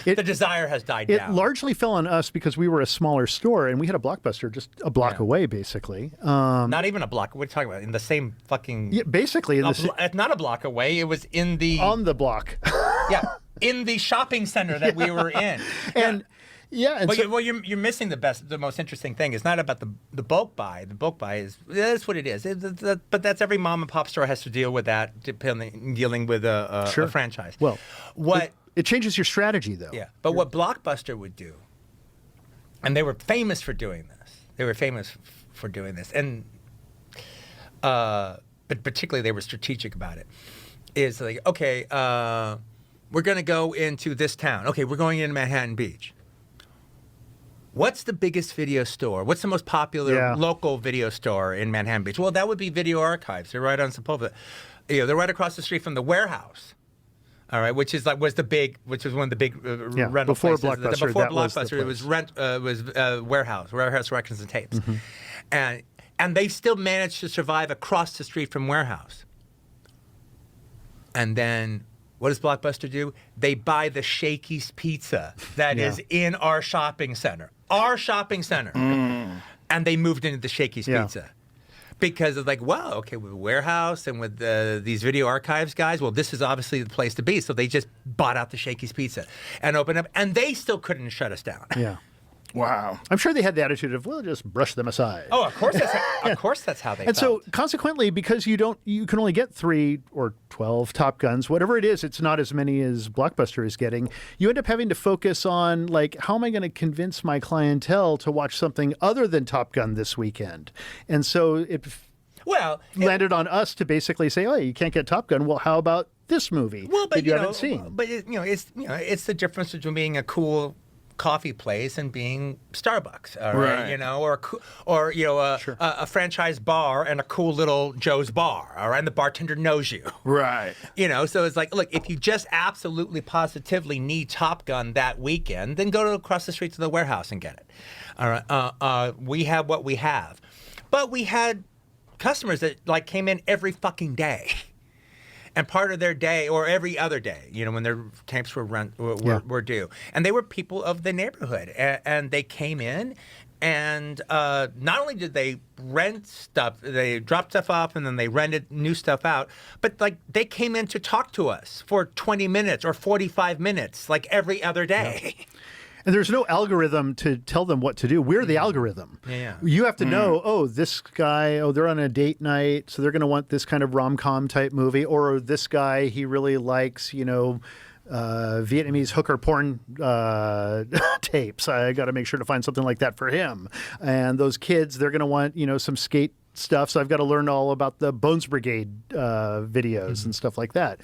the desire has died It down. largely fell on us because we were a smaller store and we had a Blockbuster just a block away, basically. Not even a block. What are you talking about? In the same fucking... Yeah, basically. not a block away. It was in the... On the block. Yeah, in the shopping center that we were in. And... Yeah, and well, you're missing the most interesting thing. It's not about the bulk buy. The bulk buy that's what it is. But that's every mom and pop store has to deal with that, dealing with a franchise. Well, what it changes your strategy, though. Yeah, but what Blockbuster would do, and they were famous for doing this. And but particularly they were strategic about it. Is like, okay, we're going to go into this town. Okay, we're going into Manhattan Beach. What's the biggest video store? What's the most popular local video store in Manhattan Beach? Well, that would be Video Archives. They're right on Sepulveda. They're right across the street from the Warehouse. All right, which was one of the big rental before places. Blockbuster, Before that was Blockbuster, the it was Warehouse Records and Tapes, and they still managed to survive across the street from Warehouse. And then, what does Blockbuster do? They buy the Shakey's Pizza that is in our shopping center. And they moved into the Shakey's Pizza. Because it's like, wow, okay, with Warehouse and with these Video Archives guys, well, this is obviously the place to be. So they just bought out the Shakey's Pizza and opened up. And they still couldn't shut us down. Yeah. Wow. I'm sure they had the attitude of, we'll just brush them aside. Oh, of course that's how they And felt. so consequently, because you can only get 3 or 12 Top Guns, whatever it is, it's not as many as Blockbuster is getting. You end up having to focus on, like, how am I going to convince my clientele to watch something other than Top Gun this weekend? And so it landed on us to basically say, oh, you can't get Top Gun. Well, how about this movie that you haven't seen? But it's the difference between being a cool coffee place and being Starbucks, all right? A franchise bar and a cool little Joe's Bar, all right? And the bartender knows you, right? So it's like, look, if you just absolutely positively need Top Gun that weekend, then go across the street to the Warehouse and get it. All right, we have what we have, but we had customers that came in every fucking day. And part of their day, or every other day, when their tapes were due. And they were people of the neighborhood. And they came in, and not only did they rent stuff, they dropped stuff off, and then they rented new stuff out, but they came in to talk to us for 20 minutes or 45 minutes, every other day. Yeah. And there's no algorithm to tell them what to do. We're the algorithm. Yeah. You have to know, this guy, they're on a date night, so they're going to want this kind of rom-com type movie. Or this guy, he really likes, Vietnamese hooker porn tapes. I got to make sure to find something like that for him. And those kids, they're going to want, some skate stuff. So I've got to learn all about the Bones Brigade videos and stuff like that.